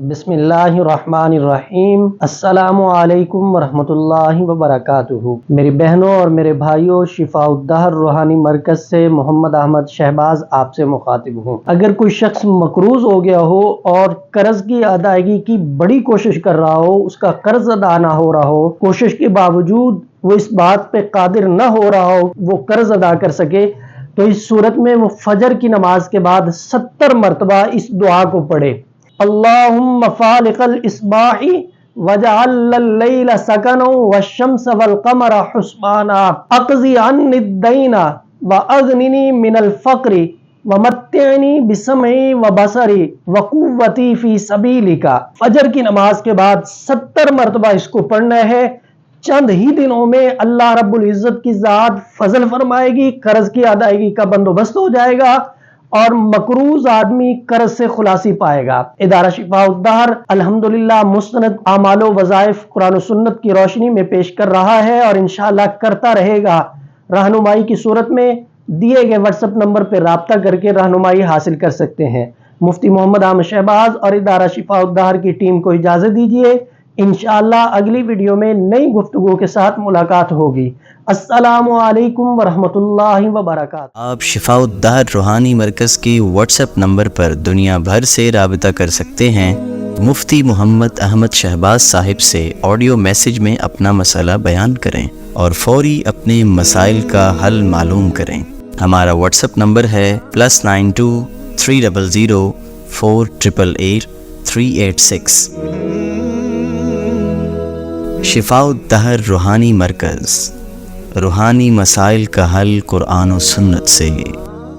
بسم اللہ الرحمن الرحیم۔ السلام علیکم ورحمۃ اللہ وبرکاتہ۔ میری بہنوں اور میرے بھائیوں، شفاء الدہر روحانی مرکز سے محمد احمد شہباز آپ سے مخاطب ہوں۔ اگر کوئی شخص مقروض ہو گیا ہو اور قرض کی ادائیگی کی بڑی کوشش کر رہا ہو، اس کا قرض ادا نہ ہو رہا ہو، کوشش کے باوجود وہ اس بات پہ قادر نہ ہو رہا ہو وہ قرض ادا کر سکے، تو اس صورت میں وہ فجر کی نماز کے بعد 70 مرتبہ اس دعا کو پڑھے: اللہم فالق الاصباح وجعل اللیل سکنا والشمس والقمر حسبانا اقضی عنی الدین واغننی من الفقر ومتعنی بسمعی وبصری وقوتی فی سبیلک۔ فجر کی نماز کے بعد 70 مرتبہ اس کو پڑھنا ہے۔ چند ہی دنوں میں اللہ رب العزت کی ذات فضل فرمائے گی، قرض کی ادائیگی کا بندوبست ہو جائے گا اور مقروض آدمی قرض سے خلاصی پائے گا۔ ادارہ شفاء الدہر الحمدللہ مستند اعمال و وظائف قرآن و سنت کی روشنی میں پیش کر رہا ہے اور انشاءاللہ کرتا رہے گا۔ رہنمائی کی صورت میں دیے گئے واٹس ایپ نمبر پہ رابطہ کر کے رہنمائی حاصل کر سکتے ہیں۔ مفتی محمد احمد شہباز اور ادارہ شفاء الدہر کی ٹیم کو اجازت دیجیے۔ انشاءاللہ اگلی ویڈیو میں نئی گفتگو کے ساتھ ملاقات ہوگی۔ السلام علیکم ورحمۃ اللہ وبرکاتہ۔ آپ شفاء الدہر روحانی مرکز کی واٹس ایپ نمبر پر دنیا بھر سے رابطہ کر سکتے ہیں۔ مفتی محمد احمد شہباز صاحب سے آڈیو میسج میں اپنا مسئلہ بیان کریں اور فوری اپنے مسائل کا حل معلوم کریں۔ ہمارا واٹس ایپ نمبر ہے +92 300 488 386۔ شفاء الدہر روحانی مرکز، روحانی مسائل کا حل قرآن و سنت سے۔